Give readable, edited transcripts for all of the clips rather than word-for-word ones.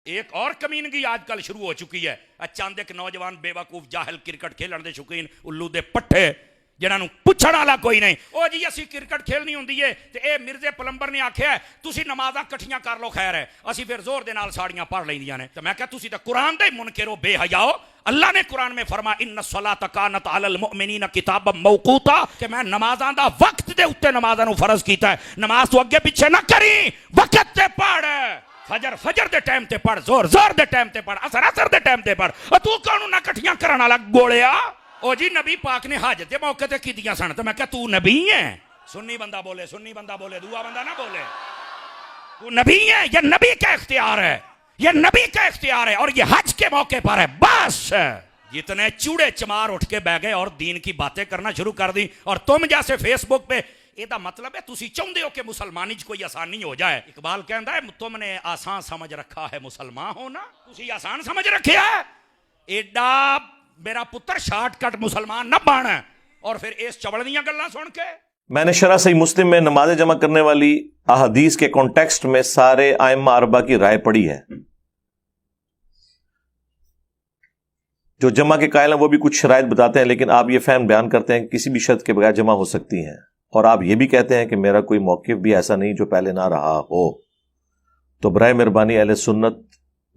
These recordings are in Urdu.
ایک اور کمینگی آج کل شروع ہو چکی ہے. چند ایک نوجوان بے وقوف جاہل کرکٹ کھیلن دے شوقین الو دے پٹھے جنہاں نوں پوچھن والا کوئی نہیں. او جی اسی کرکٹ کھیلنی ہوندی ہے تے اے مرزے پلمبر نے آکھیا ہے تسی نمازاں کٹھیاں کر لو خیر ہے, اسی پھر زور دے نال ساڑیاں پڑھ لیندیاں نے. تے میں کہا تسی تے قرآن دے منکر ہو, بے حیاؤ. اللہ نے قرآن میں فرمایا ان الصلاۃ کانت علی المؤمنین کتابا موقوتا, کہ میں نمازاں دا وقت دے اوتے نمازاں نو فرض کیتا ہے. نماز تو اگے پیچھے نہ کری, وقت تے پڑھ. فجر دے ٹائم تے پڑھ, زور دے ٹائم تے پڑھ, اثر دے ٹائم تے پڑھ. تو کانوں نہ کٹھیاں کرن والا گولیا. او جی نبی پاک نے حج دے موقع تے کیتیاں سن. تے میں کہا تو نبی ہے؟ سنی بندہ بولے, سنی بندہ بولے, دعا بندہ نہ بولے. تو نبی ہے, یہ نبی کا اختیار ہے, یہ نبی کا اختیار ہے, اور یہ حج کے موقع پر ہے. بس جتنے چوڑے چمار اٹھ کے بہ گئے اور دین کی باتیں کرنا شروع کر دی. اور تم جیسے فیس بک پہ یہ دا مطلب ہے تسی چاہندے ہو کہ مسلمانی کوئی آسانی ہو جائے. اقبال کہندا ہے تم نے آسان سمجھ رکھا ہے مسلمان ہونا, تسی آسان سمجھ رکھیا ہے. ایڈا میرا پتر شارٹ کٹ مسلمان نہ بن اور پھر اس چوڑ دیاں گلاں سن کے. میں نے شرح صحیح مسلم میں نماز جمع کرنے والی احادیث کے کانٹیکسٹ میں سارے ائمہ اربعہ کی رائے پڑھی ہے. جو جمع کے قائل ہیں وہ بھی کچھ شرائط بتاتے ہیں, لیکن آپ یہ فہم بیان کرتے ہیں کہ کسی بھی شرط کے بغیر جمع ہو سکتی ہیں, اور آپ یہ بھی کہتے ہیں کہ میرا کوئی موقف بھی ایسا نہیں جو پہلے نہ رہا ہو. تو برائے مہربانی اہل سنت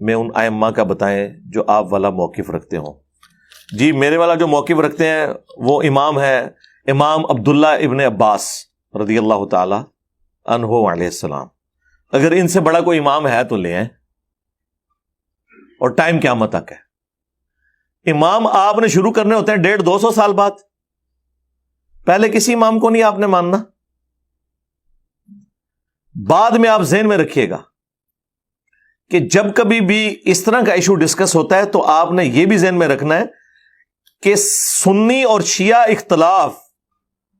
میں ان ائمہ کا بتائیں جو آپ والا موقف رکھتے ہوں. جی میرے والا جو موقف رکھتے ہیں وہ امام ہے امام عبداللہ ابن عباس رضی اللہ تعالی عنہ علیہ السلام. اگر ان سے بڑا کوئی امام ہے تو لے آئیں, اور ٹائم قیامت تک ہے. امام آپ نے شروع کرنے ہوتے ہیں 150-200 سال بعد. پہلے کسی امام کو نہیں آپ نے ماننا. بعد میں آپ ذہن میں رکھیے گا کہ جب کبھی بھی اس طرح کا ایشو ڈسکس ہوتا ہے تو آپ نے یہ بھی ذہن میں رکھنا ہے کہ سنی اور شیعہ اختلاف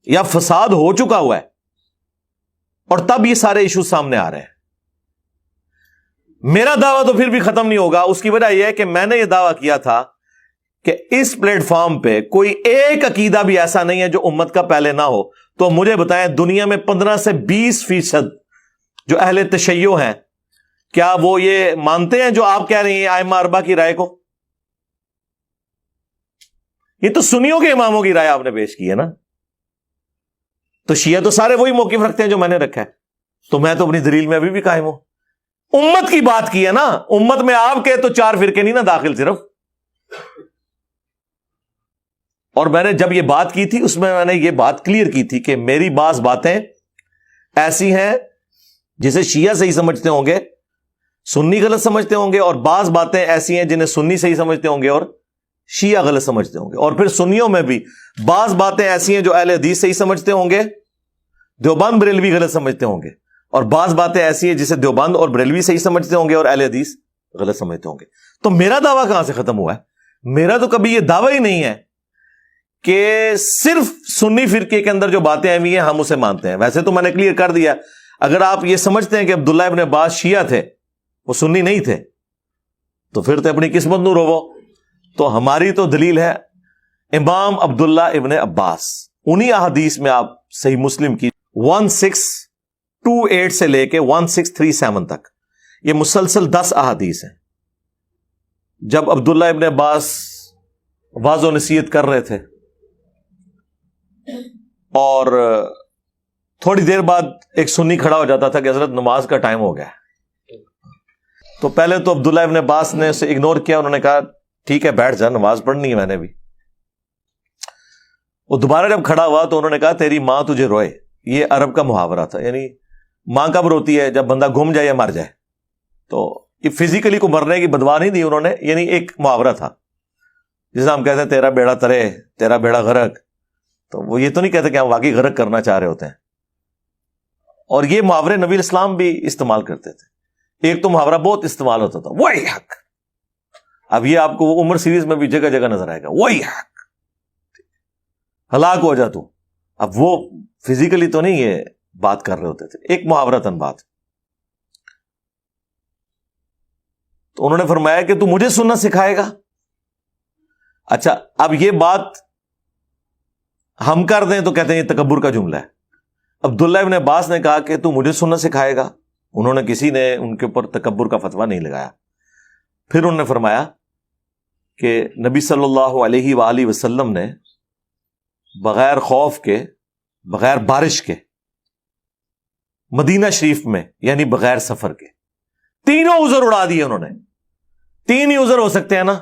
یا فساد ہو چکا ہوا ہے, اور تب یہ سارے ایشو سامنے آ رہے ہیں. میرا دعویٰ تو پھر بھی ختم نہیں ہوگا. اس کی وجہ یہ ہے کہ میں نے یہ دعویٰ کیا تھا کہ اس پلیٹ فارم پہ کوئی ایک عقیدہ بھی ایسا نہیں ہے جو امت کا پہلے نہ ہو. تو مجھے بتائیں دنیا میں 15 سے 20% جو اہل تشیع ہیں, کیا وہ یہ مانتے ہیں جو آپ کہہ رہی ہیں ائمہ اربعہ کی رائے کو؟ یہ تو سنیوں کے اماموں کی رائے آپ نے پیش کی ہے نا. تو شیعہ تو سارے وہی موقف رکھتے ہیں جو میں نے رکھا ہے. تو میں تو اپنی دلیل میں ابھی بھی قائم ہوں. امت کی بات کی ہے نا, امت میں آپ کے تو 4 فرقے نہیں نا داخل صرف. اور میں نے جب یہ بات کی تھی اس میں نے یہ بات کلیئر کی تھی کہ میری بعض باتیں ایسی ہیں جسے شیعہ صحیح سمجھتے ہوں گے, سنی غلط سمجھتے ہوں گے, اور بعض باتیں ایسی ہیں جنہیں سنی صحیح سمجھتے ہوں گے اور شیعہ غلط سمجھتے ہوں گے. اور پھر سنیوں میں بھی بعض باتیں ایسی ہیں جو اہل حدیث صحیح سمجھتے ہوں گے, دیوبند بریلوی غلط سمجھتے ہوں گے, اور بعض باتیں ایسی ہیں جسے دیوبند اور بریلوی صحیح سمجھتے ہوں گے اور اہل حدیث غلط سمجھتے ہوں گے. تو میرا دعویٰ کہاں سے ختم ہوا ہے؟ میرا تو کبھی یہ دعویٰ ہی نہیں ہے کہ صرف سنی فرقے کے اندر جو باتیں آئی ہیں ہم اسے مانتے ہیں. ویسے تو میں نے کلیئر کر دیا, اگر آپ یہ سمجھتے ہیں کہ عبداللہ ابن عباس شیعہ تھے, وہ سنی نہیں تھے, تو پھر تو اپنی قسمت نو رو. تو ہماری تو دلیل ہے امام عبداللہ ابن عباس. انہی احادیث میں آپ صحیح مسلم کی 1628 سے لے کے 1637 تک یہ مسلسل 10 احادیث ہیں. جب عبداللہ ابن عباس واعظ و نصیحت کر رہے تھے اور تھوڑی دیر بعد ایک سنی کھڑا ہو جاتا تھا کہ حضرت نماز کا ٹائم ہو گیا, تو پہلے تو عبداللہ ابن عباس نے اسے اگنور کیا. انہوں نے کہا ٹھیک ہے بیٹھ جا, نماز پڑھنی ہے میں نے بھی. وہ دوبارہ جب کھڑا ہوا تو انہوں نے کہا تیری ماں تجھے روئے. یہ عرب کا محاورہ تھا, یعنی ماں کب روتی ہے؟ جب بندہ گم جائے یا مر جائے. تو یہ فزیکلی کو مرنے کی بدوا نہیں دی انہوں نے, یعنی ایک محاورہ تھا جسے ہم کہتے ہیں تیرا بیڑا ترے تیرا بیڑا غرق. تو وہ یہ تو نہیں کہتے کہ ہم واقعی غرق کرنا چاہ رہے ہوتے ہیں. اور یہ محاورے نبی اسلام بھی استعمال کرتے تھے. ایک تو محاورہ بہت استعمال ہوتا تھا, وہی حق. اب یہ آپ کو عمر سیریز میں بھی جگہ جگہ نظر آئے گا, وہی حق, ہلاک ہو جا تو. اب وہ فزیکلی تو نہیں یہ بات کر رہے ہوتے تھے, ایک محاورتاً بات. تو انہوں نے فرمایا کہ تو مجھے سننا سکھائے گا. اچھا اب یہ بات ہم کر دیں تو کہتے ہیں یہ تکبر کا جملہ ہے. عبداللہ ابن عباس نے کہا کہ تو مجھے سننا سکھائے گا. انہوں نے کسی نے ان کے اوپر تکبر کا فتویٰ نہیں لگایا. پھر انہوں نے فرمایا کہ نبی صلی اللہ علیہ وآلہ وسلم نے بغیر خوف کے، بغیر بارش کے، مدینہ شریف میں یعنی بغیر سفر کے تینوں عذر اڑا دیے انہوں نے. تین ہی عذر ہو سکتے ہیں نا،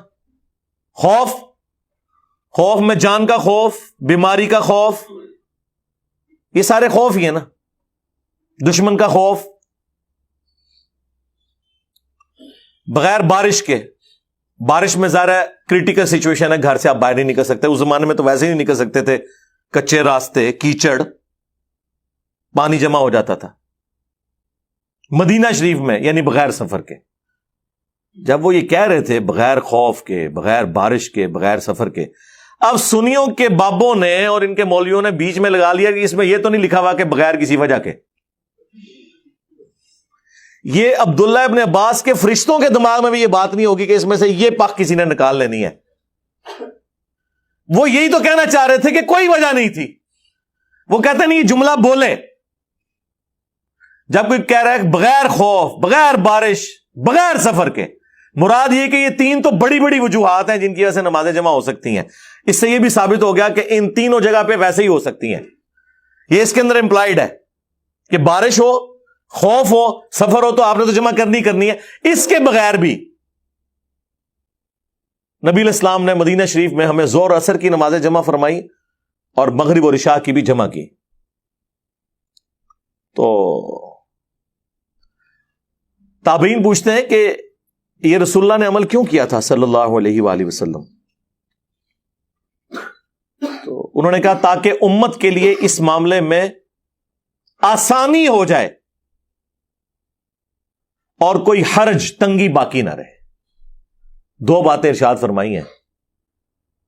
خوف میں جان کا خوف، بیماری کا خوف، یہ سارے خوف ہی ہیں نا، دشمن کا خوف. بغیر بارش کے، بارش میں ظاہر ہے کریٹیکل سچویشن ہے، گھر سے آپ باہر نہیں نکل سکتے. اس زمانے میں تو ویسے ہی نہیں نکل سکتے تھے، کچے راستے، کیچڑ، پانی جمع ہو جاتا تھا. مدینہ شریف میں یعنی بغیر سفر کے. جب وہ یہ کہہ رہے تھے بغیر خوف کے، بغیر بارش کے، بغیر سفر کے، اب سنیوں کے بابوں نے اور ان کے مولویوں نے بیچ میں لگا لیا کہ اس میں یہ تو نہیں لکھا ہوا کہ بغیر کسی وجہ کے. یہ عبداللہ ابن عباس کے فرشتوں کے دماغ میں بھی یہ بات نہیں ہوگی کہ اس میں سے یہ پاک کسی نے نکال لینی ہے. وہ یہی تو کہنا چاہ رہے تھے کہ کوئی وجہ نہیں تھی. وہ کہتے نہیں یہ جملہ بولے جب کوئی کہہ رہا ہے بغیر خوف، بغیر بارش، بغیر سفر کے، مراد یہ کہ یہ تین تو بڑی بڑی وجوہات ہیں جن کی وجہ سے نمازیں جمع ہو سکتی ہیں. اس سے یہ بھی ثابت ہو گیا کہ ان تینوں جگہ پہ ویسے ہی ہو سکتی ہیں. یہ اس کے اندر امپلائڈ ہے کہ بارش ہو، خوف ہو، سفر ہو تو آپ نے تو جمع کرنی ہے. اس کے بغیر بھی نبی علیہ السلام نے مدینہ شریف میں ہمیں ظہر عصر کی نمازیں جمع فرمائی اور مغرب اور عشاء کی بھی جمع کی. تو تابعین پوچھتے ہیں کہ یہ رسول اللہ نے عمل کیوں کیا تھا صلی اللہ علیہ وآلہ وسلم؟ تو انہوں نے کہا تاکہ امت کے لیے اس معاملے میں آسانی ہو جائے اور کوئی حرج، تنگی باقی نہ رہے. دو باتیں ارشاد فرمائی ہیں،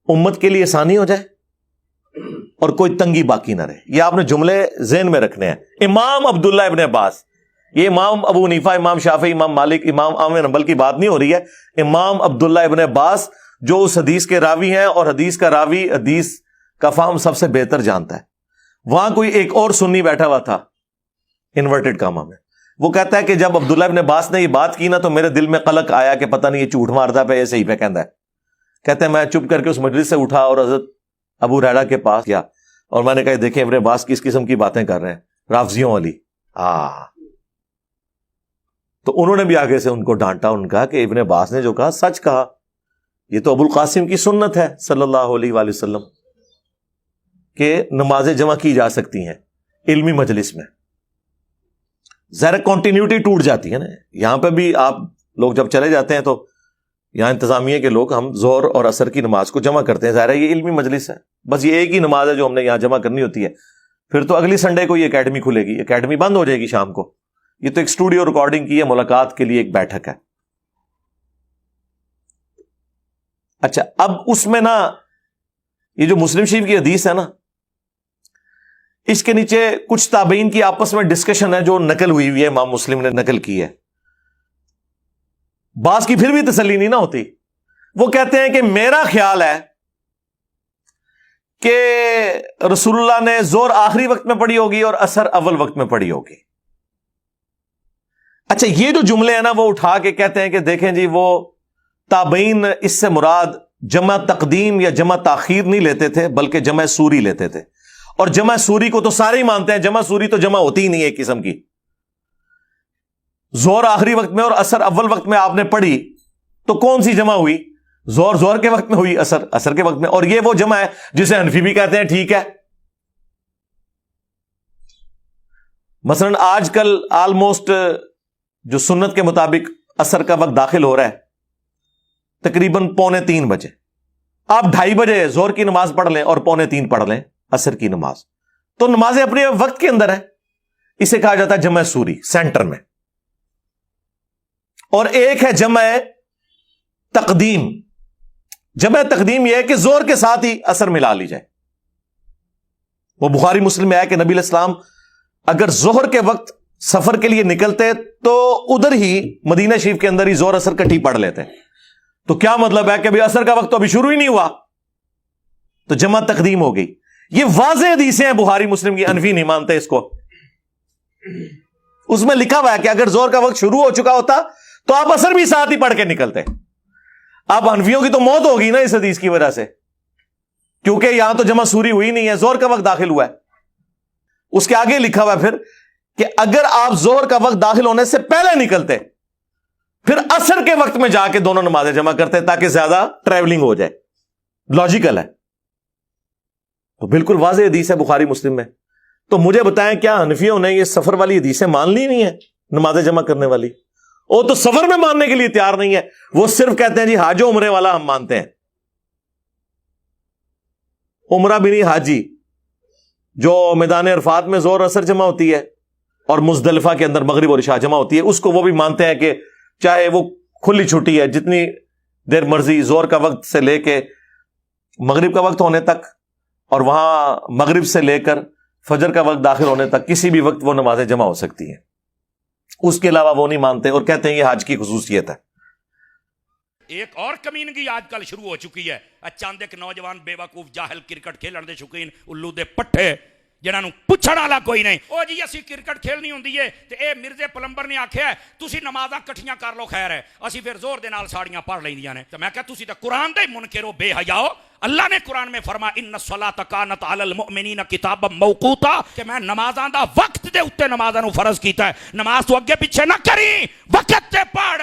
امت کے لیے آسانی ہو جائے اور کوئی تنگی باقی نہ رہے. یہ آپ نے جملے ذہن میں رکھنے ہیں. امام عبداللہ ابن عباس، یہ امام ابو حنیفہ، امام شافعی، امام مالک، امام احمد بن حنبل کی بات نہیں ہو رہی ہے. امام عبداللہ ابن عباس جو اس حدیث کے راوی ہیں اور حدیث کا راوی حدیث کا فہم سب سے بہتر جانتا ہے. وہاں کوئی ایک اور سنی بیٹھا ہوا تھا انورٹڈ کاما میں. وہ کہتا ہے کہ جب عبداللہ ابن عباس نے یہ بات کی نا تو میرے دل میں قلق آیا کہ پتہ نہیں یہ جھوٹ مارتا پہ یہ صحیح پہ کہندا ہے. کہتے ہیں میں چپ کر کے اس مجلس سے اٹھا اور حضرت ابو ہریرہ کے پاس گیا اور میں نے کہا دیکھیں ابن عباس کس قسم کی باتیں کر رہے ہیں، رافضیوں والی. تو انہوں نے بھی آگے سے ان کو ڈانٹا، ان کہا کہ ابن عباس نے جو کہا سچ کہا، یہ تو ابو القاسم کی سنت ہے صلی اللہ علیہ وآلہ وسلم کہ نمازیں جمع کی جا سکتی ہیں علمی مجلس میں. ظاہر کنٹینیوٹی ٹوٹ جاتی ہے نا. یہاں پہ بھی آپ لوگ جب چلے جاتے ہیں تو یہاں انتظامیہ کے لوگ ہم ظہر اور عصر کی نماز کو جمع کرتے ہیں. ظاہر ہے یہ علمی مجلس ہے، بس یہ ایک ہی نماز ہے جو ہم نے یہاں جمع کرنی ہوتی ہے. پھر تو اگلی سنڈے کو یہ اکیڈمی کھلے گی، اکیڈمی بند ہو جائے گی شام کو. یہ تو ایک اسٹوڈیو ریکارڈنگ کی ہے، ملاقات کے لیے ایک بیٹھک ہے. اچھا اب اس میں نا یہ جو مسلم شریف کی حدیث ہے نا، اس کے نیچے کچھ تابعین کی آپس میں ڈسکشن ہے جو نقل ہوئی ہوئی ہے، امام مسلم نے نقل کی ہے. بعض کی پھر بھی تسلی نہیں نہ ہوتی. وہ کہتے ہیں کہ میرا خیال ہے کہ رسول اللہ نے ظہر آخری وقت میں پڑھی ہوگی اور عصر اول وقت میں پڑھی ہوگی. اچھا یہ جو جملے ہیں نا وہ اٹھا کے کہتے ہیں کہ دیکھیں جی وہ تابعین اس سے مراد جمع تقدیم یا جمع تاخیر نہیں لیتے تھے بلکہ جمع سوری لیتے تھے. اور جمع سوری کو تو سارے ہی مانتے ہیں، جمع سوری تو جمع ہوتی ہی نہیں ہے ایک قسم کی. ظہر آخری وقت میں اور عصر اول وقت میں آپ نے پڑھی تو کون سی جمع ہوئی؟ ظہر کے وقت میں ہوئی، عصر کے وقت میں. اور یہ وہ جمع ہے جسے حنفی بھی کہتے ہیں ٹھیک ہے. مثلا آج کل آلموسٹ جو سنت کے مطابق عصر کا وقت داخل ہو رہا ہے تقریباً 2:45 بجے. آپ 2:30 بجے ظہر کی نماز پڑھ لیں اور 2:45 پڑھ لیں عصر کی نماز، تو نمازیں اپنے وقت کے اندر ہے. اسے کہا جاتا ہے جمع سوری سینٹر میں. اور ایک ہے جمع تقدیم. جمع تقدیم یہ ہے کہ ظہر کے ساتھ ہی عصر ملا لی جائے. وہ بخاری مسلم میں ہے کہ نبی علیہ السلام اگر ظہر کے وقت سفر کے لیے نکلتے تو ادھر ہی مدینہ شریف کے اندر ہی ظہر عصر کٹھی پڑھ لیتے. تو کیا مطلب ہے کہ ابھی عصر کا وقت تو ابھی شروع ہی نہیں ہوا، تو جمع تقدیم ہو گئی. یہ واضح حدیثیں ہیں بخاری مسلم کی، حنفی نہیں مانتے اس کو. اس میں لکھا ہوا ہے کہ اگر ظہر کا وقت شروع ہو چکا ہوتا تو آپ عصر بھی ساتھ ہی پڑھ کے نکلتے. اب حنفیوں کی تو موت ہوگی نا اس حدیث کی وجہ سے، کیونکہ یہاں تو جمع سوری ہوئی نہیں ہے، زہر کا وقت داخل ہوا ہے۔ اس کے آگے لکھا ہوا ہے پھر کہ اگر آپ زہر کا وقت داخل ہونے سے پہلے نکلتے پھر عصر کے وقت میں جا کے دونوں نمازیں جمع کرتے تاکہ زیادہ ٹریولنگ ہو جائے۔ لاجیکل ہے، تو بالکل واضح حدیث ہے بخاری مسلم میں۔ تو مجھے بتائیں کیا حنفیوں نے یہ سفر والی حدیثیں مان لی نہیں ہے نمازیں جمع کرنے والی؟ وہ تو سفر میں ماننے کے لیے تیار نہیں ہے، وہ صرف کہتے ہیں جی حاج و عمرے والا ہم مانتے ہیں، عمرہ بھی نہیں حاجی، جو میدان عرفات میں زور اثر جمع ہوتی ہے اور مزدلفہ کے اندر مغرب اور عشاء جمع ہوتی ہے، اس کو وہ بھی مانتے ہیں کہ چاہے وہ کھلی چھٹی ہے جتنی دیر مرضی زور کا وقت سے لے کے مغرب کا وقت ہونے تک، اور وہاں مغرب سے لے کر فجر کا وقت داخل ہونے تک کسی بھی وقت وہ نمازیں جمع ہو سکتی ہیں، اس کے علاوہ وہ نہیں مانتے اور کہتے ہیں یہ حج کی خصوصیت ہے۔ ایک اور کمینگی آج کل شروع ہو چکی ہے، چند ایک نوجوان بے وقوف جاہل کرکٹ کھیلن دے شوقین الو دے پٹھے جنہاں نوں پوچھن والا کوئی نہیں، او جی اسی کرکٹ کھیلنی ہوندی ہے تے اے مرزے پلمبر نے آکھیا ہے تسی نمازاں کٹھیاں کر لو، خیر ہے اسی پھر زور دے نال ساڑیاں پڑھ لیندیاں نے۔ تے میں کہا تسی تے قرآن دے منکر ہو، بے حیاؤ۔ اللہ نے قرآن میں فرما ان الصلاۃ کانت علی المؤمنین کتابا موقوتا، کہ میں نمازاں دا وقت دے اوتے نمازاں نوں فرض کیتا ہے، نماز تو اگے پیچھے نہ کری، وقت تے پڑھ،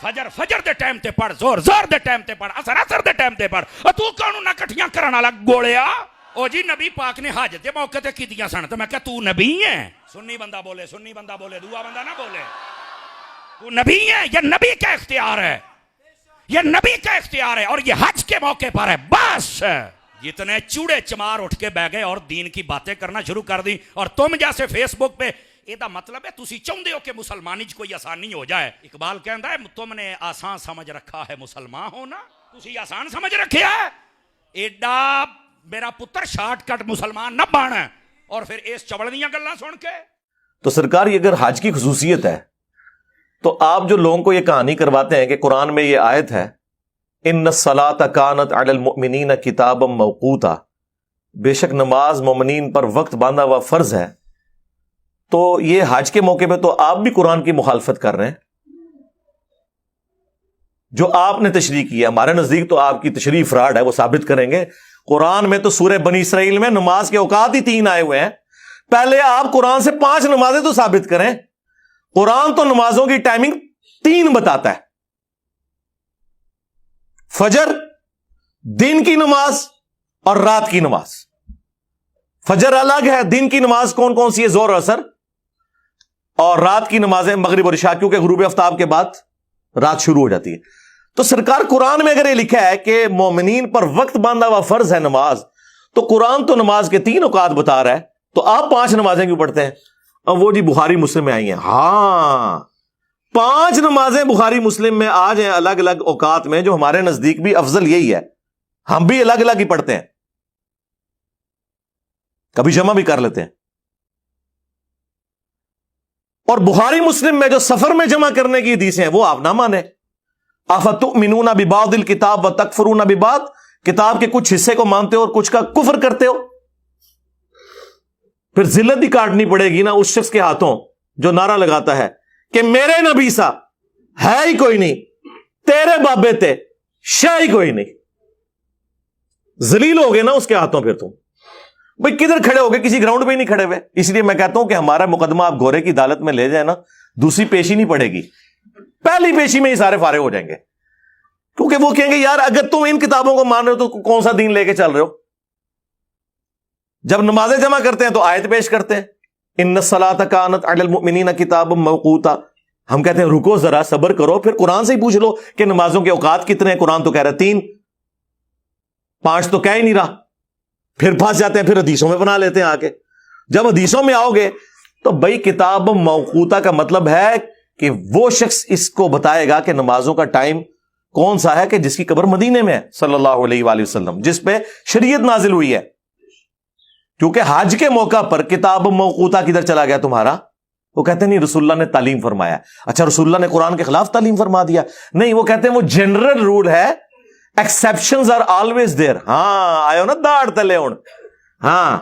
فجر دے ٹائم تے پڑھ، زور دے ٹائم تے پڑھ، عصر دے ٹائم تے پڑھ۔ تو کانوں نہ کٹھیاں کرن والا گولیا؟ او جی نبی پاک نے حج دے موقع تے کیتیاں سن، تو میں کہا تو نبی ہے؟ سنی بندہ بولے، سنی بندہ بولے، دعا بندہ نہ بولے۔ تو نبی ہے، یہ نبی کا اختیار ہے، یہ نبی کا اختیار ہے، اور یہ حج کے موقع پر ہے۔ بس جتنے چوڑے چمار اٹھ کے بہ گئے اور دین کی باتیں کرنا شروع کر دی، اور تم جیسے فیس بک پہ یہ مطلب ہے تسی چاہتے ہو کہ مسلمانی کوئی آسانی ہو جائے۔ اقبال کہندا ہے تم نے آسان سمجھ رکھا ہے مسلمان ہونا، تسی آسان سمجھ رکھیا ہے، ایڈا میرا پتر شارٹ کٹ مسلمان نہ بن، اور پھر اس چبڑ دیاں گلاں سن کے۔ تو سرکار یہ اگر حج کی خصوصیت ہے تو آپ جو لوگوں کو یہ کہانی کرواتے ہیں کہ قرآن میں یہ آیت ہے ان الصلاۃ کانت علی المؤمنین کتابا موقوتا، بے شک نماز مومنین پر وقت باندھا ہوا فرض ہے، تو یہ حج کے موقع پہ تو آپ بھی قرآن کی مخالفت کر رہے ہیں۔ جو آپ نے تشریح کی ہے، ہمارے نزدیک تو آپ کی تشریح فراڈ ہے، وہ ثابت کریں گے۔ قرآن میں تو سورہ بنی اسرائیل میں نماز کے اوقات ہی 3 آئے ہوئے ہیں، پہلے آپ قرآن سے 5 نمازیں تو ثابت کریں۔ قرآن تو نمازوں کی ٹائمنگ 3 بتاتا ہے، فجر، دن کی نماز اور رات کی نماز۔ فجر الگ ہے، دن کی نماز کون کون سی ہے؟ ظہر اثر، اور رات کی نمازیں مغرب اور عشاء، کیونکہ غروب آفتاب کے بعد رات شروع ہو جاتی ہے۔ تو سرکار قرآن میں اگر یہ لکھا ہے کہ مومنین پر وقت باندھا ہوا فرض ہے نماز، تو قرآن تو نماز کے 3 اوقات بتا رہا ہے، تو آپ 5 نمازیں کیوں پڑھتے ہیں؟ اب وہ جی بخاری مسلم میں آئی ہیں، ہاں 5 نمازیں بخاری مسلم میں آج ہیں الگ الگ اوقات میں، جو ہمارے نزدیک بھی افضل یہی ہے، ہم بھی الگ الگ ہی پڑھتے ہیں، کبھی جمع بھی کر لیتے ہیں۔ اور بخاری مسلم میں جو سفر میں جمع کرنے کی حدیثیں ہیں وہ آپ نہ مانیں۔ افتؤمنون ببعض الکتاب وتکفرون ببعض، کتاب کے کچھ حصے کو مانتے ہو اور کچھ کا کفر کرتے ہو، پھر ذلت بھی کاٹنی پڑے گی نا اس شخص کے ہاتھوں جو نعرہ لگاتا ہے کہ میرے نبی سا ہے ہی کوئی نہیں، تیرے بابے تے شے ہی کوئی نہیں۔ ذلیل ہو گئے نا اس کے ہاتھوں، پھر تم بھئی کدھر کھڑے ہو گئے؟ کسی گراؤنڈ پہ ہی نہیں کھڑے ہوئے۔ اس لیے میں کہتا ہوں کہ ہمارا مقدمہ آپ گورے کی عدالت میں لے جائیں نا، دوسری پیشی نہیں پڑے گی، پہلی پیشی میں ہی سارے فارغ ہو جائیں گے، کیونکہ وہ کہیں گے یار اگر تم ان کتابوں کو مان رہے ہو تو کون سا دین لے کے چل رہے ہو؟ جب نمازیں جمع کرتے ہیں تو آیت پیش کرتے ہیں ان الصلاۃ کانت علی المؤمنین کتابا موقوتا، ہم کہتے ہیں رکو ذرا صبر کرو، پھر قرآن سے ہی پوچھ لو کہ نمازوں کے اوقات کتنے ہیں، قرآن تو کہہ رہا ہے 3، 5 تو کہہ ہی نہیں رہا، پھر پھنس جاتے ہیں، پھر حدیثوں میں بنا لیتے ہیں آ کے۔ جب حدیثوں میں آؤ گے تو بھائی کتاب موقوتا کا مطلب ہے کہ وہ شخص اس کو بتائے گا کہ نمازوں کا ٹائم کون سا ہے، کہ جس کی قبر مدینے میں ہے صلی اللہ علیہ وآلہ وسلم، جس پہ شریعت نازل ہوئی ہے۔ کیونکہ حج کے موقع پر کتاب موقوتا کدھر چلا گیا تمہارا؟ وہ کہتے ہیں نہیں رسول اللہ نے تعلیم فرمایا۔ اچھا رسول اللہ نے قرآن کے خلاف تعلیم فرما دیا؟ نہیں، وہ کہتے ہیں وہ جنرل رول ہے، ایکسیپشنز آر آلویز دیر۔ ہاں آئے نا داڑ تلے ہوں، ہاں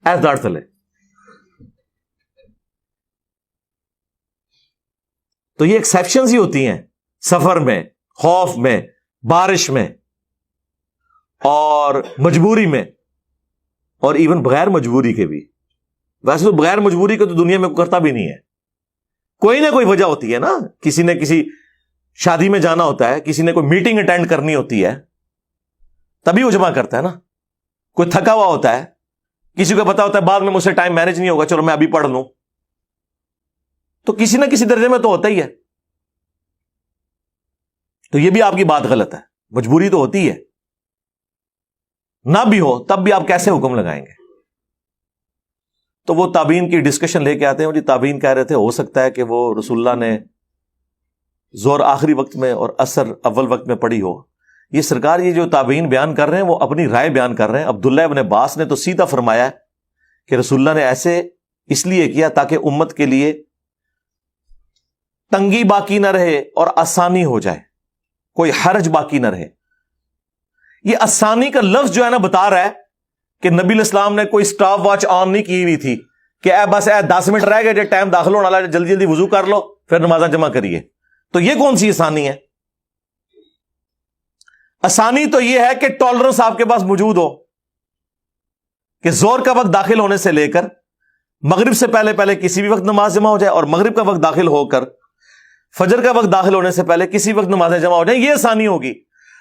ایس داڑ تلے۔ تو یہ ایکسیپشنز ہی ہوتی ہیں، سفر میں، خوف میں، بارش میں اور مجبوری میں اور ایون بغیر مجبوری کے بھی. ویسے تو بغیر مجبوری کے تو دنیا میں کرتا بھی نہیں ہے, کوئی نہ کوئی وجہ ہوتی ہے نا. کسی نے کسی شادی میں جانا ہوتا ہے, کسی نے کوئی میٹنگ اٹینڈ کرنی ہوتی ہے, تبھی وہ جمع کرتا ہے نا. کوئی تھکا ہوا ہوتا ہے, کسی کو پتا ہوتا ہے بعد میں مجھ سے ٹائم مینج نہیں ہوگا, چلو میں ابھی پڑھ لوں. تو کسی نہ کسی درجے میں تو ہوتا ہی ہے. تو یہ بھی آپ کی بات غلط ہے. مجبوری تو ہوتی ہے, نہ بھی ہو تب بھی آپ کیسے حکم لگائیں گے؟ تو وہ تابعین کی ڈسکشن لے کے آتے ہیں. جی تابعین کہہ رہے تھے ہو سکتا ہے کہ وہ رسول اللہ نے زور آخری وقت میں اور عصر اول وقت میں پڑھی ہو. یہ سرکار یہ جو تابعین بیان کر رہے ہیں وہ اپنی رائے بیان کر رہے ہیں. عبداللہ ابن عباس نے تو سیدھا فرمایا کہ رسول اللہ نے ایسے اس لیے کیا تاکہ امت کے لیے تنگی باقی نہ رہے اور آسانی ہو جائے, کوئی حرج باقی نہ رہے. یہ آسانی کا لفظ جو ہے نا بتا رہا ہے کہ نبی علیہ السلام نے کوئی سٹاپ واچ آن نہیں کی ہوئی تھی کہ بس 10 منٹ رہ گئے, جو ٹائم داخل ہونے والا ہے جلدی جلدی وضو کر لو پھر نمازاں جمع کریے. تو یہ کون سی آسانی ہے؟ آسانی تو یہ ہے کہ ٹالرنس آپ کے پاس موجود ہو کہ زور کا وقت داخل ہونے سے لے کر مغرب سے پہلے پہلے کسی بھی وقت نماز جمع ہو جائے, اور مغرب کا وقت داخل ہو کر فجر کا وقت داخل ہونے سے پہلے کسی وقت نمازیں جمع ہو جائیں. یہ آسانی ہوگی.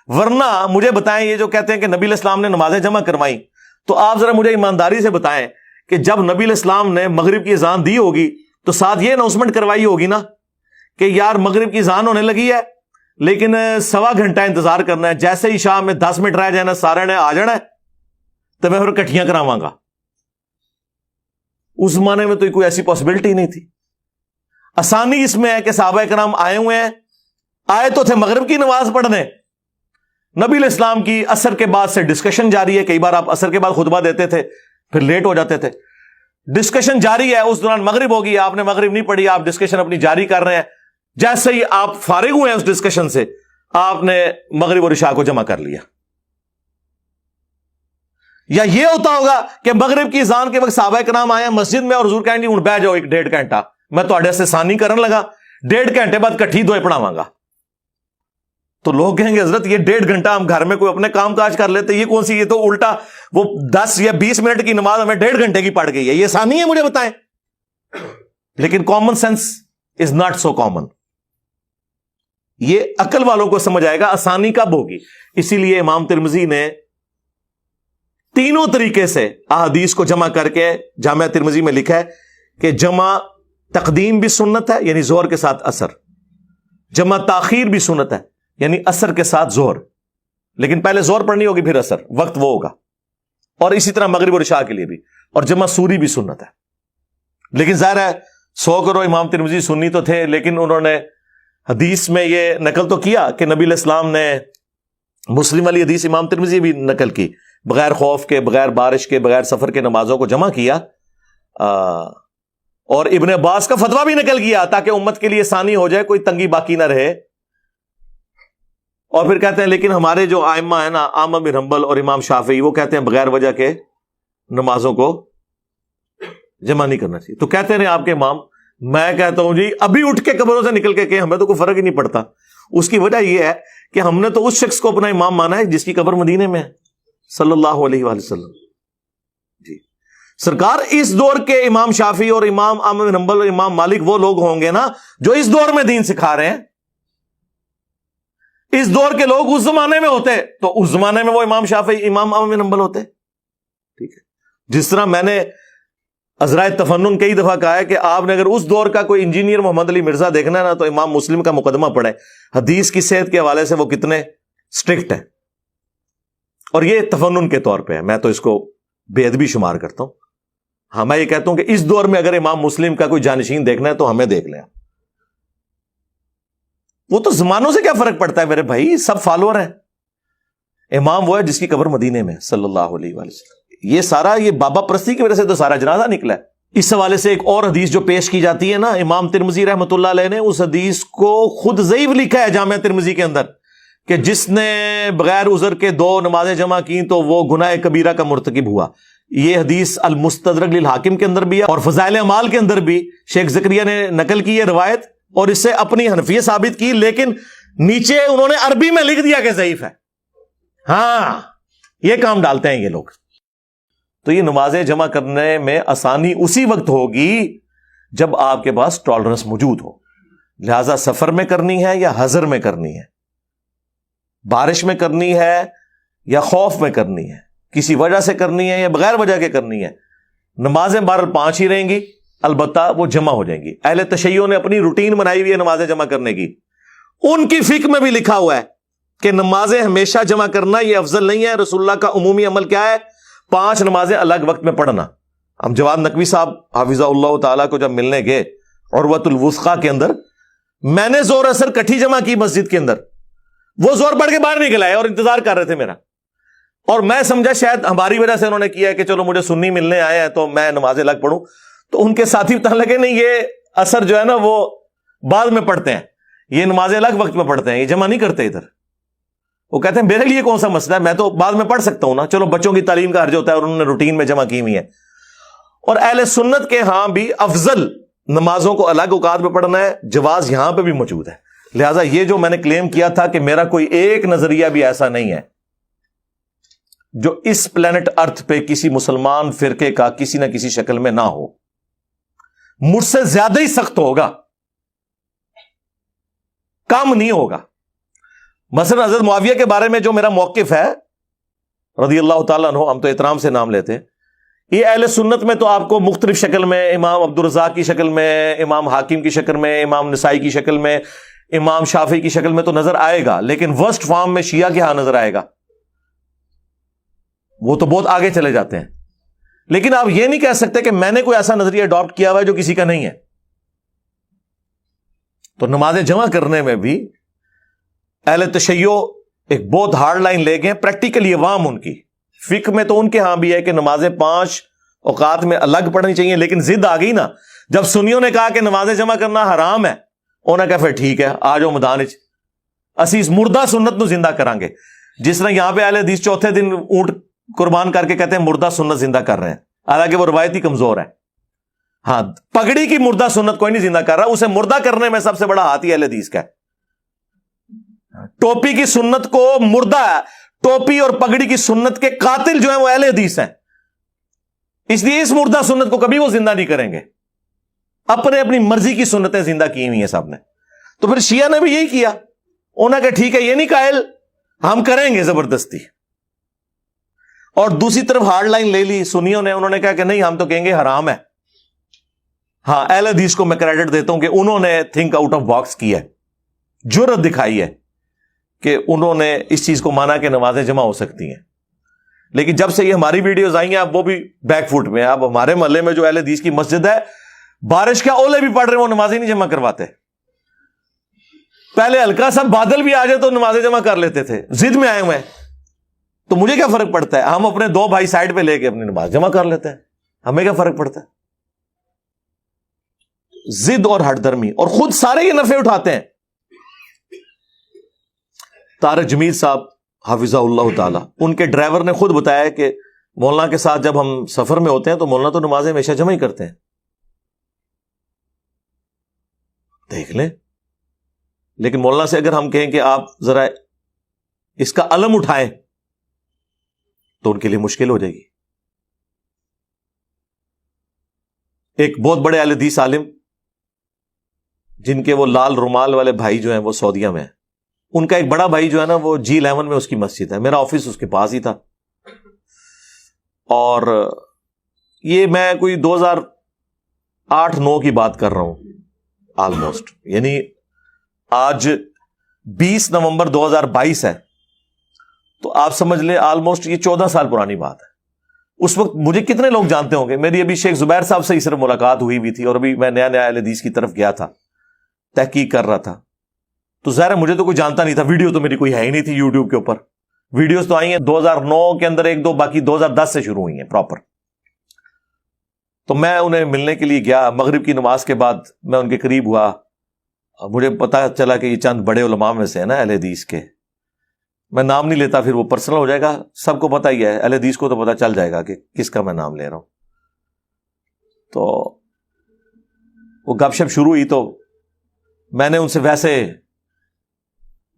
ورنہ مجھے بتائیں, یہ جو کہتے ہیں کہ نبی علیہ السلام نے نمازیں جمع کروائی, تو آپ ذرا مجھے ایمانداری سے بتائیں کہ جب نبی علیہ السلام نے مغرب کی اذان دی ہوگی تو ساتھ یہ اناؤنسمنٹ کروائی ہوگی نا کہ یار مغرب کی اذان ہونے لگی ہے لیکن 1.25 گھنٹہ انتظار کرنا ہے, جیسے ہی شام میں 10 منٹ رہ جائے نا سارے نے آ جانا ہے تو میں پھر کٹھیاں کراواں گا. اس زمانے میں تو کوئی ایسی پاسبلٹی نہیں تھی. آسانی اس میں ہے کہ صحابہ کرام آئے ہوئے ہیں, آئے تو تھے مغرب کی نماز پڑھنے, نبی علیہ السلام کی عصر کے بعد سے ڈسکشن جاری ہے. کئی بار آپ عصر کے بعد خطبہ دیتے تھے پھر لیٹ ہو جاتے تھے, ڈسکشن جاری ہے, اس دوران مغرب ہوگی, آپ نے مغرب نہیں پڑھی, آپ ڈسکشن اپنی جاری کر رہے ہیں. جیسے ہی آپ فارغ ہوئے ہیں اس ڈسکشن سے, آپ نے مغرب اور عشاء کو جمع کر لیا. یا یہ ہوتا ہوگا کہ مغرب کی اذان کے وقت صحابہ کرام آئے ہیں مسجد میں اور حضور کہیں گے ہوں بیٹھ جاؤ 1.5 گھنٹہ, میں تھوڑے سے ثانی کرن لگا, 1.5 گھنٹے بعد کٹھی دوئے پڑھاواں گا. تو لوگ کہیں گے حضرت یہ 1.5 گھنٹہ ہم گھر میں کوئی اپنے کام کاج کر لیتے, یہ کون سی, یہ تو الٹا وہ 10 یا 20 منٹ کی نماز ہمیں 1.5 گھنٹے کی پڑ گئی ہے. یہ آسانی ہے, مجھے بتائیں. لیکن common sense is not so common. یہ عقل والوں کو سمجھ آئے گا آسانی کب ہوگی. اسی لیے امام ترمذی نے تینوں طریقے سے احادیث کو جمع کر کے جامعہ ترمذی میں لکھا ہے کہ جمع تقدیم بھی سنت ہے یعنی زہر کے ساتھ عصر, جمع تاخیر بھی سنت ہے یعنی عصر کے ساتھ زہر, لیکن پہلے زہر پڑھنی ہوگی پھر عصر, وقت وہ ہوگا. اور اسی طرح مغرب اور عشاء کے لیے بھی, اور جمع سوری بھی سنت ہے. لیکن ظاہر ہے 100 کرو امام ترمذی سنی تو تھے, لیکن انہوں نے حدیث میں یہ نقل تو کیا کہ نبی علیہ السلام نے مسلم والی حدیث امام ترمذی بھی نقل کی, بغیر خوف کے, بغیر بارش کے, بغیر سفر کے نمازوں کو جمع کیا. اور ابن عباس کا فتویٰ بھی نقل کیا تاکہ امت کے لیے آسانی ہو جائے, کوئی تنگی باقی نہ رہے. اور پھر کہتے ہیں لیکن ہمارے جو ائمہ ہیں نا, احمد بن حنبل اور امام شافعی, وہ کہتے ہیں بغیر وجہ کے نمازوں کو جمع نہیں کرنا چاہیے. تو کہتے ہیں آپ کے امام, میں کہتا ہوں جی ابھی اٹھ کے قبروں سے نکل کے کہ ہمیں تو کوئی فرق ہی نہیں پڑتا. اس کی وجہ یہ ہے کہ ہم نے تو اس شخص کو اپنا امام مانا ہے جس کی قبر مدینے میں ہے صلی اللہ علیہ وآلہ وسلم. جی سرکار اس دور کے امام شافعی اور امام احمد بن حنبل اور امام مالک وہ لوگ ہوں گے نا جو اس دور میں دین سکھا رہے ہیں. اس دور کے لوگ اس زمانے میں ہوتے تو اس زمانے میں وہ امام شافعی امام احمد بن حنبل ہوتے. ٹھیک ہے, جس طرح میں نے عذرائے تفنن کئی دفعہ کہا ہے کہ آپ نے اگر اس دور کا کوئی انجینئر محمد علی مرزا دیکھنا ہے نا تو امام مسلم کا مقدمہ پڑھیں, حدیث کی صحت کے حوالے سے وہ کتنے سٹرکٹ ہیں. اور یہ تفنن کے طور پہ ہے, میں تو اس کو بے ادبی شمار کرتا ہوں. ہاں میں یہ کہتا ہوں کہ اس دور میں اگر امام مسلم کا کوئی جانشین دیکھنا ہے تو ہمیں دیکھ لیں. وہ تو زمانوں سے کیا فرق پڑتا ہے میرے بھائی, سب فالوور ہیں. امام وہ ہے جس کی قبر مدینے میں صلی اللہ علیہ وآلہ وسلم. یہ سارا یہ بابا پرستی کی وجہ سے تو سارا جنازہ نکلا ہے. اس حوالے سے ایک اور حدیث جو پیش کی جاتی ہے نا, امام ترمذی رحمۃ اللہ علیہ نے اس حدیث کو خود ضعیف لکھا ہے جامعہ ترمذی کے اندر کہ جس نے بغیر عذر کے 2 نمازیں جمع کی تو وہ گناہ کبیرہ کا مرتکب ہوا. یہ حدیث المستدرک للحاکم کے اندر بھی ہے اور فضائل اعمال کے اندر بھی شیخ زکریا نے نقل کی یہ روایت اور اس سے اپنی حنفیت ثابت کی. لیکن نیچے انہوں نے عربی میں لکھ دیا کہ ضعیف ہے. ہاں یہ کام ڈالتے ہیں یہ لوگ. تو یہ نمازیں جمع کرنے میں آسانی اسی وقت ہوگی جب آپ کے پاس ٹالرنس موجود ہو. لہذا سفر میں کرنی ہے یا حضر میں کرنی ہے, بارش میں کرنی ہے یا خوف میں کرنی ہے, کسی وجہ سے کرنی ہے یا بغیر وجہ کے کرنی ہے, نمازیں بہرحال 5 ہی رہیں گی, البتہ وہ جمع ہو جائیں گی. اہل تشیع نے اپنی روٹین بنائی ہوئی ہے نمازیں جمع کرنے کی. ان کی فقہ میں بھی لکھا ہوا ہے کہ نمازیں ہمیشہ جمع کرنا یہ افضل نہیں ہے. رسول اللہ کا عمومی عمل کیا ہے؟ 5 نمازیں الگ وقت میں پڑھنا. ہم جواد نقوی صاحب حافظہ اللہ تعالیٰ کو جب ملنے گئے عروۃ الوثقیٰ کے اندر, میں نے زور اثر کٹھی جمع کی مسجد کے اندر, وہ زور پڑھ کے باہر نکل آئے اور انتظار کر رہے تھے میرا, اور میں سمجھا شاید ہماری وجہ سے انہوں نے کیا ہے کہ چلو مجھے سنی ملنے آئے ہیں تو میں نمازیں الگ پڑھوں. تو ان کے ساتھی بتانے لگے نہیں, یہ اثر جو ہے نا وہ بعد میں پڑھتے ہیں, یہ نمازیں الگ وقت میں پڑھتے ہیں, یہ جمع نہیں کرتے ادھر. وہ کہتے ہیں میرے لیے کون سا مسئلہ ہے, میں تو بعد میں پڑھ سکتا ہوں نا. چلو بچوں کی تعلیم کا حرج ہوتا ہے اور انہوں نے روٹین میں جمع کی ہوئی ہے. اور اہل سنت کے ہاں بھی افضل نمازوں کو الگ اوقات میں پڑھنا ہے, جواز یہاں پہ بھی موجود ہے. لہٰذا یہ جو میں نے کلیم کیا تھا کہ میرا کوئی ایک نظریہ بھی ایسا نہیں ہے جو اس پلانٹ ارتھ پہ کسی مسلمان فرقے کا کسی نہ کسی شکل میں نہ ہو, مجھ سے زیادہ ہی سخت ہوگا, کم نہیں ہوگا. مثلا حضرت معاویہ کے بارے میں جو میرا موقف ہے رضی اللہ تعالیٰ عنہ, ہم تو احترام سے نام لیتے ہیں, یہ اہل سنت میں تو آپ کو مختلف شکل میں, امام عبدالرزاق کی شکل میں, امام حاکم کی شکل میں, امام نسائی کی شکل میں, امام شافعی کی شکل میں تو نظر آئے گا, لیکن ورسٹ فارم میں شیعہ کے ہاں نظر آئے گا. وہ تو بہت آگے چلے جاتے ہیں. لیکن آپ یہ نہیں کہہ سکتے کہ میں نے کوئی ایسا نظریہ اڈاپٹ کیا ہوا ہے جو کسی کا نہیں ہے. تو نمازیں جمع کرنے میں بھی اہل تشیع ایک بہت ہارڈ لائن لے گئے. پریکٹیکلی عوام ان کی فقہ میں تو ان کے ہاں بھی ہے کہ نمازیں 5 اوقات میں الگ پڑھنی چاہیے, لیکن ضد آ گئی نا جب سنیوں نے کہا کہ نمازیں جمع کرنا حرام ہے, انہوں نے کہا پھر ٹھیک ہے آ جاؤ میدان وچ, اسی اس مردہ سنت نو زندہ کریں گے. جس طرح یہاں پہ اہل حدیث چوتھے دن اونٹ قربان کر کے کہتے ہیں مردہ سنت زندہ کر رہے ہیں, حالانکہ وہ روایتی کمزور ہے. ہاں پگڑی کی مردہ سنت کوئی نہیں زندہ کر رہا, اسے مردہ کرنے میں سب سے بڑا ہاتھ ہی اہل حدیث کا ہے. ٹوپی کی سنت کو مردہ ہے, ٹوپی اور پگڑی کی سنت کے قاتل جو ہیں وہ اہل حدیث ہیں, اس لیے اس مردہ سنت کو کبھی وہ زندہ نہیں کریں گے. اپنی مرضی کی سنتیں زندہ کی ہوئی ہیں سب نے. تو پھر شیعہ نے بھی یہی کیا, انہوں نے کہا ٹھیک ہے یہ نہیں قائل, ہم کریں گے زبردستی. اور دوسری طرف ہارڈ لائن لے لی سنیوں نے, انہوں نے کہا کہ نہیں ہم تو کہیں گے حرام ہے. ہاں اہل حدیث کو میں کریڈٹ دیتا ہوں کہ انہوں نے تھنک آؤٹ آف باکس کیا ہے, جرأت دکھائی ہے کہ انہوں نے اس چیز کو مانا کہ نمازیں جمع ہو سکتی ہیں. لیکن جب سے یہ ہماری ویڈیوز آئی ہیں اب وہ بھی بیک فوٹ میں. اب ہمارے محلے میں جو اہل حدیث کی مسجد ہے, بارش کا اولے بھی پڑھ رہے ہیں وہ نمازیں نہیں جمع کرواتے. پہلے ہلکا سا بادل بھی آ جائے تو نمازیں جمع کر لیتے تھے, ضد میں آئے ہوئے ہیں. تو مجھے کیا فرق پڑتا ہے, ہم اپنے 2 بھائی سائڈ پہ لے کے اپنی نماز جمع کر لیتے ہیں, ہمیں کیا فرق پڑتا ہے. ضد اور ہٹ درمی, اور خود سارے یہ نفع اٹھاتے ہیں. طارق جمیل صاحب حافظہ اللہ تعالی, ان کے ڈرائیور نے خود بتایا کہ مولانا کے ساتھ جب ہم سفر میں ہوتے ہیں تو مولانا تو نمازیں ہمیشہ جمع ہی کرتے ہیں. دیکھ لیں. لیکن مولانا سے اگر ہم کہیں کہ آپ ذرا اس کا علم اٹھائیں تو ان کے لیے مشکل ہو جائے گی. ایک بہت بڑے اہل حدیث عالم جن کے وہ لال رومال والے بھائی جو ہیں وہ سعودیہ میں ہیں, ان کا ایک بڑا بھائی جو ہے نا وہ G11 میں اس کی مسجد ہے, میرا آفس اس کے پاس ہی تھا. اور یہ میں کوئی 2008-9 کی بات کر رہا ہوں آلموسٹ, یعنی آج 20 نومبر 2022 ہے, تو آپ سمجھ لیں آلموسٹ یہ 14 سال پرانی بات ہے. اس وقت مجھے کتنے لوگ جانتے ہوں گے, میری ابھی شیخ زبیر صاحب سے ہی صرف ملاقات ہوئی تھی, اور ابھی میں نیا اہل حدیث کی طرف گیا تھا, تحقیق کر رہا تھا. تو ظاہر ہے مجھے تو کوئی جانتا نہیں تھا, ویڈیو تو میری کوئی ہے ہی نہیں تھی یوٹیوب کے اوپر. ویڈیوز تو آئی ہیں 2009 کے اندر 1-2, باقی 2010 سے شروع ہوئی ہیں پراپر. تو میں انہیں ملنے کے لیے گیا, مغرب کی نماز کے بعد میں ان کے قریب ہوا. مجھے پتا چلا کہ یہ چند بڑے علماء میں سے ہیں نا اہل حدیث کے. میں نام نہیں لیتا, پھر وہ پرسنل ہو جائے گا, سب کو پتا ہی ہے, اہل حدیث کو تو پتا چل جائے گا کہ کس کا میں نام لے رہا ہوں. تو وہ گپ شپ شروع ہوئی, تو میں نے ان سے ویسے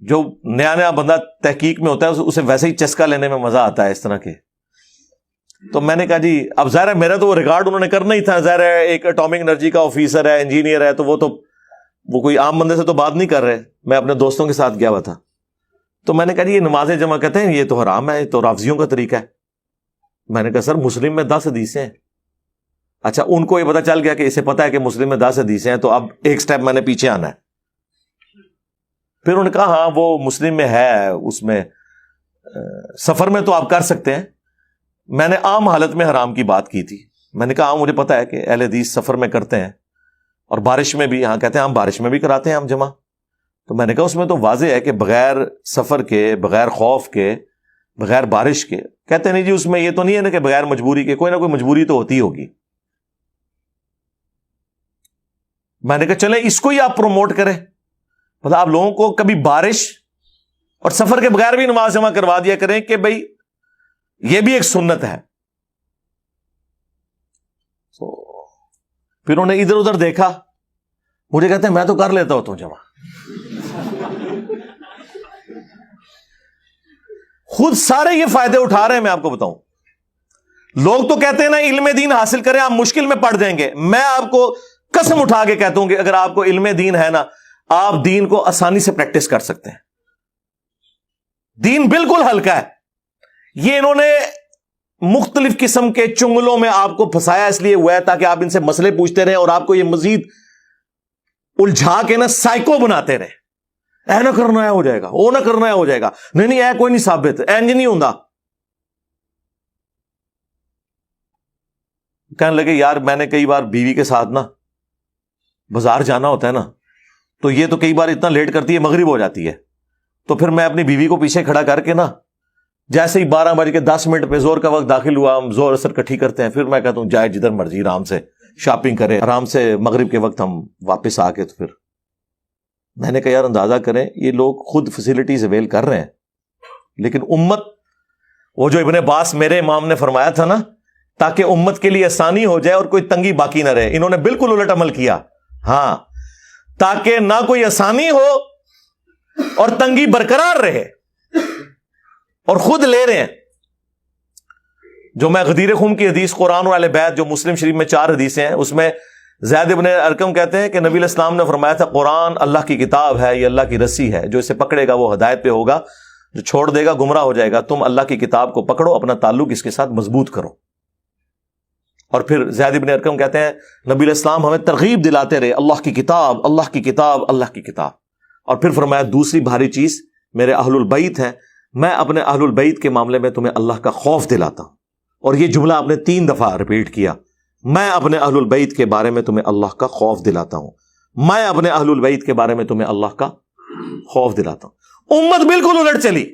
جو نیا نیا بندہ تحقیق میں ہوتا ہے اسے ویسے ہی چسکا لینے میں مزہ آتا ہے اس طرح کے. تو میں نے کہا جی اب ظاہر ہے میرا تو وہ ریکارڈ انہوں نے کرنا ہی تھا, ظاہر ہے ایک اٹامک انرجی کا آفیسر ہے, انجینئر ہے, تو وہ کوئی عام بندے سے تو بات نہیں کر رہے. میں اپنے دوستوں کے ساتھ گیا ہوا تھا, تو میں نے کہا جی یہ نمازیں جمع کہتے ہیں یہ تو حرام ہے, یہ تو رافضیوں کا طریقہ ہے. میں نے کہا سر مسلم میں 10 حدیثیں ہیں. اچھا ان کو یہ پتا چل گیا کہ اسے پتا ہے کہ مسلم میں 10 حدیثیں ہیں, تو اب ایک سٹیپ میں نے پیچھے آنا ہے. پھر انہوں نے کہا ہاں وہ مسلم میں ہے, اس میں سفر میں تو آپ کر سکتے ہیں. میں نے عام حالت میں حرام کی بات کی تھی. میں نے کہا ہاں مجھے پتا ہے کہ اہل حدیث سفر میں کرتے ہیں, اور بارش میں بھی, یہاں کہتے ہیں ہم بارش میں بھی کراتے ہیں ہم جمع. تو میں نے کہا اس میں تو واضح ہے کہ بغیر سفر کے, بغیر خوف کے, بغیر بارش کے. کہتے نہیں جی اس میں یہ تو نہیں ہے نا کہ بغیر مجبوری کے, کوئی نہ کوئی مجبوری تو ہوتی ہوگی. میں نے کہا چلیں اس کو ہی آپ پروموٹ کریں, مطلب آپ لوگوں کو کبھی بارش اور سفر کے بغیر بھی نماز جمع کروا دیا کریں کہ بھئی یہ بھی ایک سنت ہے. پھر انہوں نے ادھر ادھر دیکھا, مجھے کہتے ہیں میں تو کر لیتا ہوں تو جمع. خود سارے یہ فائدے اٹھا رہے ہیں. میں آپ کو بتاؤں, لوگ تو کہتے ہیں نا علم دین حاصل کریں آپ مشکل میں پڑ جائیں گے. میں آپ کو قسم اٹھا کے کہتا ہوں کہ اگر آپ کو علم دین ہے نا, آپ دین کو آسانی سے پریکٹس کر سکتے ہیں. دین بالکل ہلکا ہے. یہ انہوں نے مختلف قسم کے چنگلوں میں آپ کو پھنسایا اس لیے ہوا ہے تاکہ آپ ان سے مسئلے پوچھتے رہیں اور آپ کو یہ مزید الجھا کے نا سائیکو بناتے رہیں. اے نہ کرنا ہے ہو جائے گا, وہ نہ کرنا ہے ہو جائے گا, نہیں اے کوئی نہیں ثابت, اینج نہیں ہوندا. کہنے لگے یار میں نے کئی بار بیوی کے ساتھ نا بازار جانا ہوتا ہے نا, تو یہ تو کئی بار اتنا لیٹ کرتی ہے مغرب ہو جاتی ہے, تو پھر میں اپنی بیوی کو پیچھے کھڑا کر کے نا جیسے ہی 12:10 پہ زور کا وقت داخل ہوا, ہم زور اثر کٹھی کرتے ہیں, پھر میں کہتا ہوں جائے جدھر مرضی آرام سے شاپنگ کرے, آرام سے مغرب کے وقت ہم واپس آ کے. تو پھر میں نے کہا یار اندازہ کریں یہ لوگ خود فیسلٹیز اویل کر رہے ہیں, لیکن امت, وہ جو ابن عباس میرے امام نے فرمایا تھا نا تاکہ امت کے لیے آسانی ہو جائے اور کوئی تنگی باقی نہ رہے, انہوں نے بالکل الٹ عمل کیا. ہاں تاکہ نہ کوئی آسانی ہو اور تنگی برقرار رہے, اور خود لے رہے ہیں. جو میں غدیر خم کی حدیث قرآن والے بیت جو مسلم شریف میں 4 حدیثیں ہیں, اس میں زید ابن ارقم کہتے ہیں کہ نبی علیہ السلام نے فرمایا تھا قرآن اللہ کی کتاب ہے, یہ اللہ کی رسی ہے, جو اسے پکڑے گا وہ ہدایت پہ ہوگا, جو چھوڑ دے گا گمراہ ہو جائے گا. تم اللہ کی کتاب کو پکڑو, اپنا تعلق اس کے ساتھ مضبوط کرو. اور پھر زید ابن ارقم کہتے ہیں نبی علیہ السلام ہمیں ترغیب دلاتے رہے, اللہ کی کتاب, اللہ کی کتاب, اللہ کی کتاب. اور پھر فرمایا دوسری بھاری چیز میرے اہل البیت ہیں, میں اپنے اہل البیت کے معاملے میں تمہیں اللہ کا خوف دلاتا ہوں. اور یہ جملہ آپ نے 3 دفعہ ریپیٹ کیا, میں اپنے اہل البیت کے بارے میں تمہیں اللہ کا خوف دلاتا ہوں, میں اپنے اہل البیت کے بارے میں تمہیں اللہ کا خوف دلاتا ہوں. امت بالکل الٹ چلی,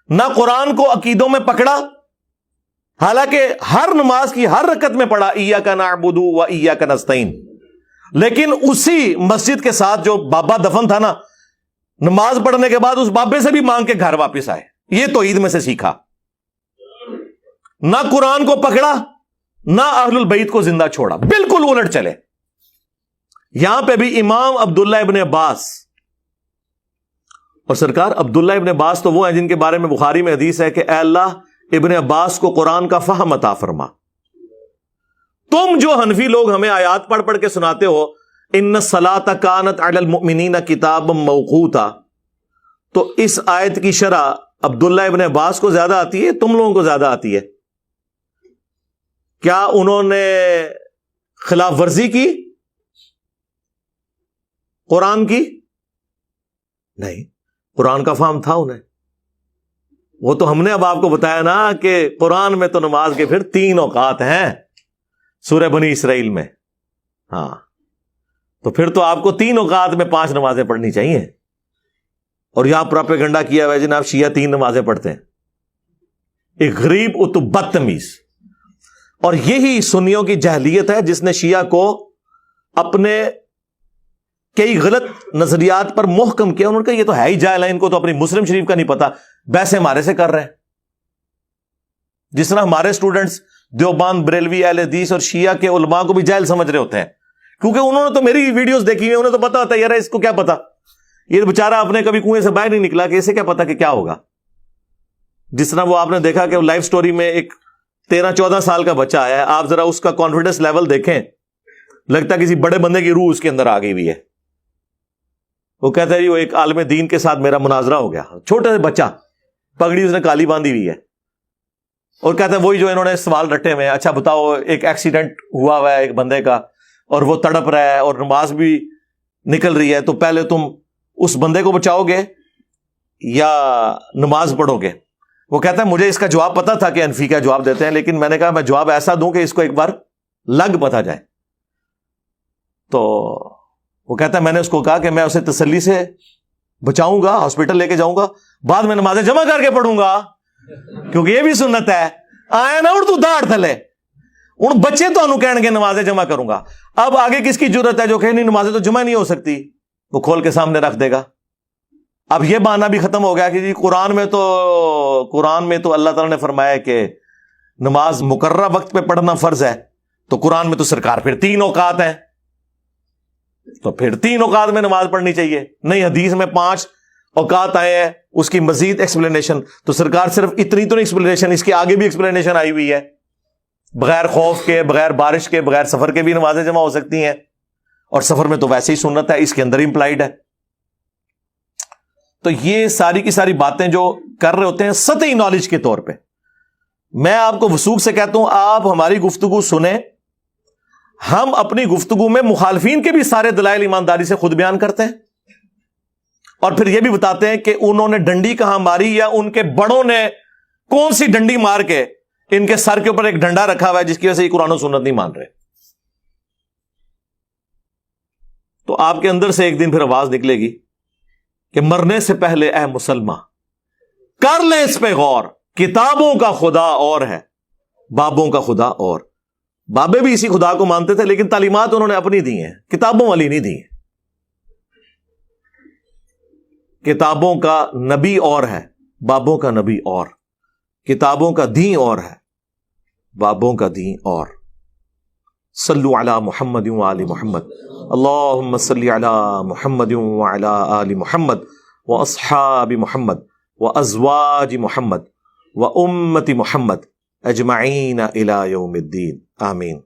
نہ قرآن کو عقیدوں میں پکڑا, حالانکہ ہر نماز کی ہر رکعت میں پڑھا ایاک نعبد و ایاک نستعین, لیکن اسی مسجد کے ساتھ جو بابا دفن تھا نا, نماز پڑھنے کے بعد اس بابے سے بھی مانگ کے گھر واپس آئے. یہ تو عید میں سے سیکھا. نہ قرآن کو پکڑا نہ اہل البیت کو زندہ چھوڑا, بالکل الٹ چلے. یہاں پہ بھی امام عبداللہ ابن عباس, اور سرکار عبداللہ ابن عباس تو وہ ہیں جن کے بارے میں بخاری میں حدیث ہے کہ اے اللہ ابن عباس کو قرآن کا فہم عطا فرما. تم جو حنفی لوگ ہمیں آیات پڑھ پڑھ کے سناتے ہو ان الصلاۃ کانت علی المؤمنین کتابا موقوتا, تو اس آیت کی شرح عبداللہ ابن عباس کو زیادہ آتی ہے, تم لوگوں کو زیادہ آتی ہے؟ کیا انہوں نے خلاف ورزی کی قرآن کی؟ نہیں, قرآن کا فہم تھا انہیں. وہ تو ہم نے اب آپ کو بتایا نا کہ قرآن میں تو نماز کے پھر 3 اوقات ہیں سورہ بنی اسرائیل میں. ہاں تو پھر تو آپ کو 3 اوقات میں 5 نمازیں پڑھنی چاہیے. اور یہاں پروپیگنڈا کیا ہوا ہے جناب شیعہ 3 نمازیں پڑھتے ہیں, ایک غریب اتو بدتمیز. اور یہی سنیوں کی جہلیت ہے جس نے شیعہ کو اپنے کئی غلط نظریات پر محکم کیا. انہوں نے کہا یہ تو ہے ہی جاہل ہے, ان کو تو اپنی مسلم شریف کا نہیں پتا, بحث ہمارے سے کر رہے ہیں. جس طرح ہمارے اسٹوڈنٹس دیوبند, بریلوی, اہل حدیث اور شیعہ کے علماء کو بھی جاہل سمجھ رہے ہوتے ہیں, کیونکہ انہوں نے تو میری ویڈیوز دیکھی ہوئی, انہیں تو پتا ہوتا ہے یار اس کو کیا پتا, یہ بیچارہ اپنے کبھی کنویں سے باہر نہیں نکلا کہ اسے کیا پتا کہ کیا ہوگا. جس طرح وہ آپ نے دیکھا کہ لائف سٹوری میں ایک 13-14 سال کا بچہ آیا ہے, آپ ذرا اس کا کانفیڈنس لیول دیکھیں, لگتا ہے کسی بڑے بندے کی روح اس کے اندر آ گئی ہوئی ہے. وہ کہتا ہے جی وہ ایک عالم دین کے ساتھ میرا مناظرہ ہو گیا, چھوٹا سا بچہ, پگڑی اس نے کالی باندھی ہوئی ہے, اور کہتا ہے وہی جو انہوں نے سوال رٹے ہوئے ہیں, اچھا بتاؤ ایک ایکسیڈنٹ ہوا ہے ایک بندے کا اور وہ تڑپ رہا ہے اور نماز بھی نکل رہی ہے, تو پہلے تم اس بندے کو بچاؤ گے یا نماز پڑھو گے؟ وہ کہتا ہے مجھے اس کا جواب پتا تھا کہ انفی کا جواب دیتے ہیں, لیکن میں نے کہا میں جواب ایسا دوں کہ اس کو ایک بار لگ پتا جائے. تو وہ کہتا ہے میں نے اس کو کہا کہ میں اسے تسلی سے بچاؤں گا, ہاسپٹل لے کے جاؤں گا, بعد میں نمازیں جمع کر کے پڑھوں گا, کیونکہ یہ بھی سنت ہے. آیا نا اڑ تو داڑ تھلے ان بچے تو انہوں کہنے گے نمازیں جمع کروں گا. اب آگے کس کی ضرورت ہے جو کہ نہیں نمازیں تو جمع نہیں ہو سکتی, وہ کھول کے سامنے رکھ دے گا. اب یہ بہانہ بھی ختم ہو گیا کہ جی قرآن میں تو اللہ تعالیٰ نے فرمایا کہ نماز مقررہ وقت پہ پڑھنا فرض ہے, تو قرآن میں تو سرکار پھر 3 اوقات ہیں, تو پھر 3 اوقات میں نماز پڑھنی چاہیے. نہیں, حدیث میں 5 اوقات آئے ہیں, اس کی مزید ایکسپلینیشن, تو سرکار صرف اتنی تو نہیں ایکسپلینیشن, اس کے آگے بھی ایکسپلینیشن آئی ہوئی ہے. بغیر خوف کے, بغیر بارش کے, بغیر سفر کے بھی نمازیں جمع ہو سکتی ہیں, اور سفر میں تو ویسے ہی سنت ہے, اس کے اندر امپلائڈ ہے. تو یہ ساری کی ساری باتیں جو کر رہے ہوتے ہیں سطحی نالج کے طور پہ. میں آپ کو وثوق سے کہتا ہوں آپ ہماری گفتگو سنیں, ہم اپنی گفتگو میں مخالفین کے بھی سارے دلائل ایمانداری سے خود بیان کرتے ہیں, اور پھر یہ بھی بتاتے ہیں کہ انہوں نے ڈنڈی کہاں ماری, یا ان کے بڑوں نے کون سی ڈنڈی مار کے ان کے سر کے اوپر ایک ڈنڈا رکھا ہوا ہے جس کی وجہ سے یہ قرآن و سنت نہیں مان رہے. تو آپ کے اندر سے ایک دن پھر آواز نکلے گی کہ مرنے سے پہلے اے مسلمان کر لیں اس پہ غور, کتابوں کا خدا اور ہے, بابوں کا خدا اور. بابے بھی اسی خدا کو مانتے تھے, لیکن تعلیمات انہوں نے اپنی دی ہیں, کتابوں والی نہیں دی ہیں. کتابوں کا نبی اور ہے, بابوں کا نبی اور. کتابوں کا دین اور ہے, بابوں کا دین اور. صلو علی محمد وآل محمد, اللہم صلی علی محمد وعلی آل محمد واصحاب محمد وازواج محمد وامت محمد اجمعین الی یوم الدین, آمین.